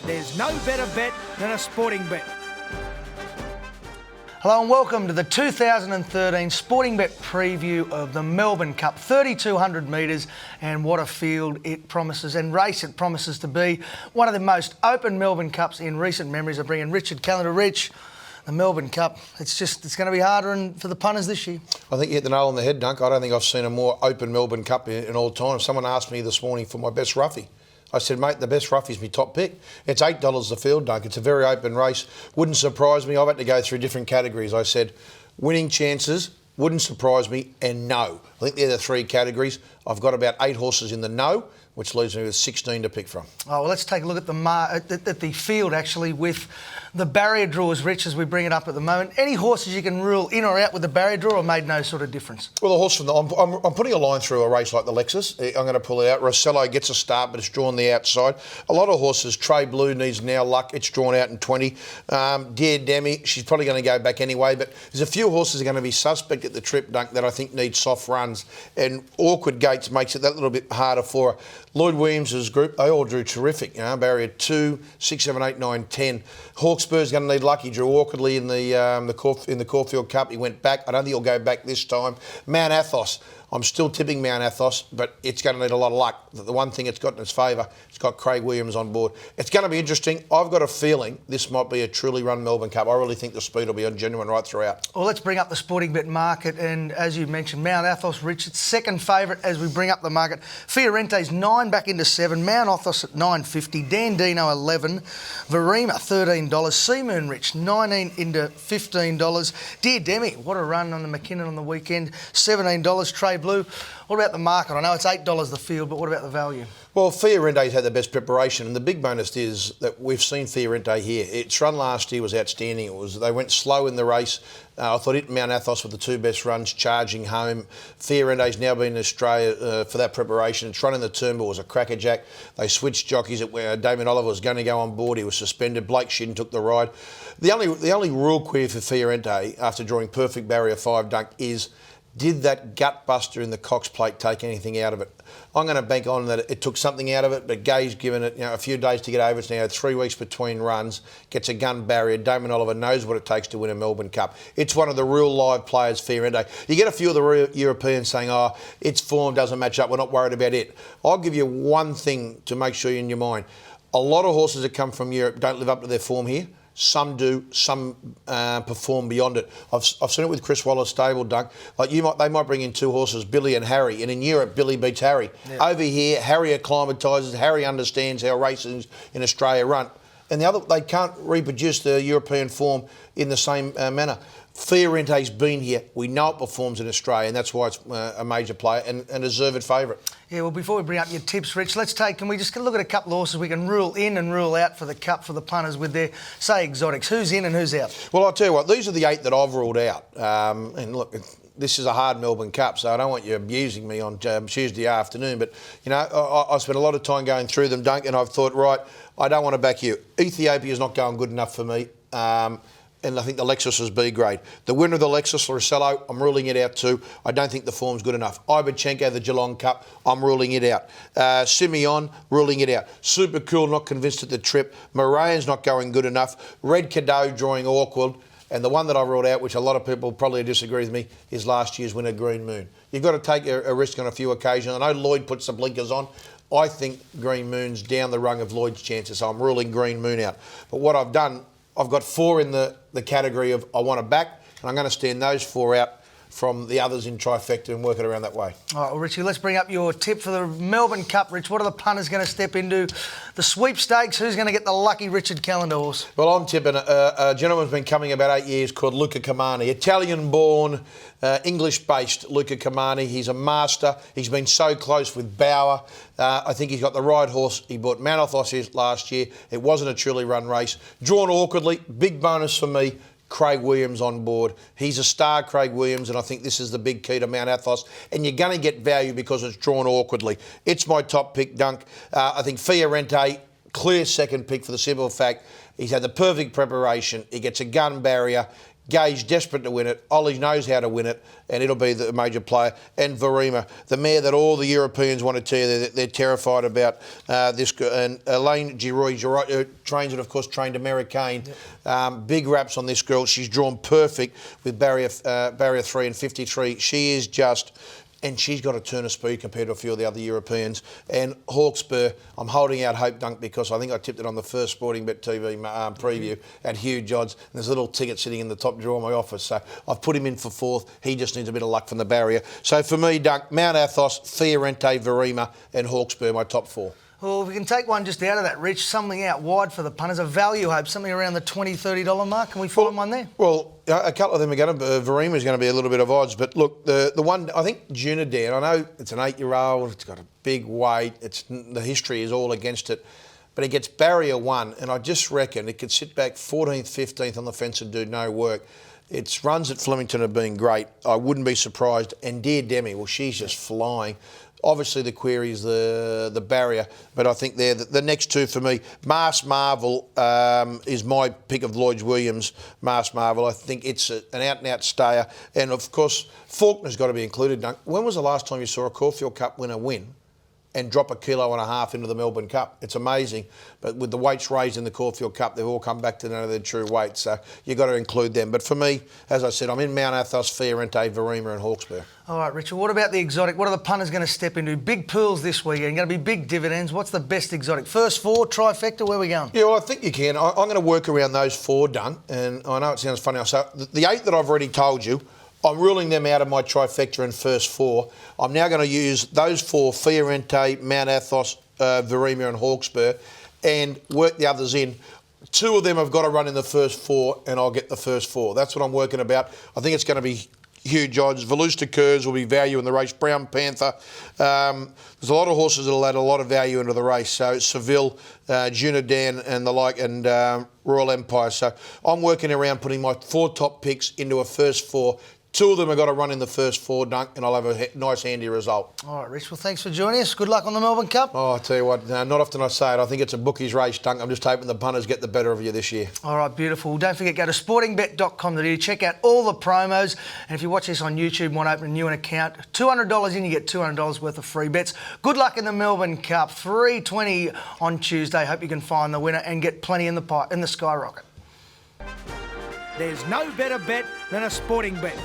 There's no better bet than a sporting bet. Hello and welcome to the 2013 Sporting Bet preview of the Melbourne Cup. 3,200 metres, and what a field it promises and race it promises to be. One of the most open Melbourne Cups in recent memories. I bring in Richard Callender. Rich, the Melbourne Cup, it's going to be harder for the punters this year. I think you hit the nail on the head, Dunk. I don't think I've seen a more open Melbourne Cup in all time. Someone asked me this morning for my best roughie. I said, mate, the best roughie's my top pick. It's $8 the field, Dunk. It's a very open race. Wouldn't surprise me. I've had to go through different categories. I said, winning chances, wouldn't surprise me, and no. I think they're the three categories. I've got about 8 horses in the no, which leaves me with 16 to pick from. Oh, well, let's take a look at the field, actually, with the barrier drawers, Rich, as we bring it up at the moment. Any horses you can rule in or out with the barrier draw, or made no sort of difference? Well, the horse from I'm putting a line through a race like the Lexus. I'm going to pull it out. Rossello gets a start, but it's drawn the outside. A lot of horses. Trey Blue needs now luck. It's drawn out in 20. Dear Demi, she's probably going to go back anyway, but there's a few horses that are going to be suspect at the trip, Dunk, that I think need soft runs, and Awkward Gates makes it that little bit harder for her. Lloyd Williams' group, they all drew terrific. Barrier 2, 6, 7, 8, 9, 10. HAWKSPUR's going to need luck. He drew awkwardly in the Caulfield Cup. He went back. I don't think he'll go back this time. Mount Athos. I'm still tipping Mount Athos, but it's going to need a lot of luck. The one thing it's got in its favour, it's got Craig Williams on board. It's going to be interesting. I've got a feeling this might be a truly run Melbourne Cup. I really think the speed will be genuine right throughout. Well, let's bring up the sporting bet market, and as you mentioned, Mount Athos, Richard's second favourite as we bring up the market. FIORENTE's 9 back into 7. Mount Athos at $9.50. Dandino 11. VEREMA $13. SIMENON, Rich 19 into $15. Dear Demi, what a run on the McKinnon on the weekend. $17. Trey Blue. What about the market? I know it's $8 the field, but what about the value? Well, FIORENTE's had the best preparation, and the big bonus is that we've seen FIORENTE here. Its run last year was outstanding. They went slow in the race. I thought it and Mount Athos were the two best runs, charging home. FIORENTE's now been in Australia for that preparation. Its run in the Turnbull was a crackerjack. They switched jockeys where Damien Oliver was going to go on board. He was suspended. Blake Shinn took the ride. The only real query for FIORENTE after drawing perfect barrier 5, Dunk, is did that gut buster in the Cox Plate take anything out of it? I'm going to bank on that it took something out of it, but Gay's given it a few days to get over. It's now 3 weeks between runs, gets a gun barrier. Damien Oliver knows what it takes to win a Melbourne Cup. It's one of the real live players, FIORENTE. You get a few of the Europeans saying, oh, its form doesn't match up, we're not worried about it. I'll give you one thing to make sure you're in your mind. A lot of horses that come from Europe don't live up to their form here. Some do, some perform beyond it. I've seen it with Chris Waller's stable, Dunk. Like they might bring in 2 horses, Billy and Harry, and in Europe, Billy beats Harry. Yeah. Over here, Harry acclimatises. Harry understands how races in Australia run, and they can't reproduce the European form in the same manner. FIORENTE's been here. We know it performs in Australia, and that's why it's a major player and a deserved favourite. Yeah, well, before we bring up your tips, Rich, can we just look at a couple of horses we can rule in and rule out for the Cup for the punters with their, say, exotics. Who's in and who's out? Well, I'll tell you what, these are the 8 that I've ruled out. And look, this is a hard Melbourne Cup, so I don't want you abusing me on Tuesday afternoon. But, I spent a lot of time going through them, Dunk, and I've thought, right, I don't want to back you. Ethiopia's not going good enough for me. And I think the Lexus is B grade. The winner of the Lexus, Rossello, I'm ruling it out too. I don't think the form's good enough. Ibachenko, the Geelong Cup, I'm ruling it out. SIMENON, ruling it out. Super Cool, not convinced at the trip. Morane's not going good enough. Red CADEAUX drawing awkward. And the one that I ruled out, which a lot of people probably disagree with me, is last year's winner, Green Moon. You've got to take a risk on a few occasions. I know Lloyd puts the blinkers on. I think Green Moon's down the rung of Lloyd's chances, so I'm ruling Green Moon out. But what I've done, I've got 4 in the category of I want to back, and I'm going to stand those 4 out from the others in trifecta and work it around that way. All right, well, Richie, let's bring up your tip for the Melbourne Cup. Rich, what are the punters going to step into? The sweepstakes, who's going to get the lucky Richard Callender horse? Well, I'm tipping a gentleman's been coming about 8 years called Luca Camani. Italian-born, English-based Luca Camani. He's a master. He's been so close with Bauer. I think he's got the right horse. He bought Mount Athos last year. It wasn't a truly run race. Drawn awkwardly. Big bonus for me. Craig Williams on board. He's a star, Craig Williams, and I think this is the big key to Mount Athos. And you're going to get value because it's drawn awkwardly. It's my top pick, Dunk. I think FIORENTE, clear second pick for the simple fact he's had the perfect preparation. He gets a gun barrier. Gay's desperate to win it. Ollie knows how to win it, and it'll be the major player. And Verema, the mare that all the Europeans want to tell you they're terrified about. This and Elaine Giroy trains it, of course, trained Americain. Big raps on this girl. She's drawn perfect with barrier 3 and 53. She is just... And she's got a turn of speed compared to a few of the other Europeans. And HAWKSPUR, I'm holding out hope, Dunk, because I think I tipped it on the first Sporting Bet TV preview at huge odds. And there's a little ticket sitting in the top drawer of my office. So I've put him in for 4th. He just needs a bit of luck from the barrier. So for me, Dunk, Mount Athos, Fiorente, Verema and HAWKSPUR, my top 4. Well, we can take one just out of that, Rich, something out wide for the punters, a value hope, something around the $20, $30 mark. Can we find one there? Well, a couple of them are going to, Verema is going to be a little bit of odds, but look, the one, I think DUNADEN, I know it's an 8-year-old, it's got a big weight, the history is all against it, but it gets barrier 1, and I just reckon it could sit back 14th, 15th on the fence and do no work. Its runs at Flemington have been great. I wouldn't be surprised. And DEMI, well, she's just flying. Obviously, the query is the barrier, but I think they're the next two for me. Mars Marvel is my pick of Lloyd Williams. Mars Marvel, I think it's an out-and-out stayer. And, of course, FAWKNER's got to be included. When was the last time you saw a Caulfield Cup winner win and drop 1.5 kilos into the Melbourne Cup? It's amazing. But with the weights raised in the Caulfield Cup, they've all come back to know their true weight. So you've got to include them. But for me, as I said, I'm in Mount Athos, Fiorente, Verema and HAWKSPUR. All right, Richard, what about the exotic? What are the punters going to step into? Big pools this weekend, going to be big dividends. What's the best exotic? First 4, trifecta, where are we going? Yeah, well, I think you can. I'm going to work around those 4, Dun. And I know it sounds funny. So the 8 that I've already told you, I'm ruling them out of my trifecta and first 4. I'm now going to use those 4, Fiorente, Mount Athos, Verema and HAWKSPUR, and work the others in. 2 of them have got to run in the first 4, and I'll get the first 4. That's what I'm working about. I think it's going to be huge odds. Velusta Kurz will be value in the race. Brown Panther. There's a lot of horses that will add a lot of value into the race. So Seville, DUNADEN and the like, and Royal Empire. So I'm working around putting my 4 top picks into a first 4. 2 of them have got to run in the first 4, Dunk, and I'll have a nice, handy result. All right, Rich. Well, thanks for joining us. Good luck on the Melbourne Cup. Oh, I tell you what, not often I say it. I think it's a bookie's race, Dunk. I'm just hoping the punters get the better of you this year. All right, beautiful. Don't forget, go to sportingbet.com.au. Check out all the promos. And if you watch this on YouTube, want to open a new account, $200 in, you get $200 worth of free bets. Good luck in the Melbourne Cup. $3.20 on Tuesday. Hope you can find the winner and get plenty in the skyrocket. There's no better bet than a sporting bet.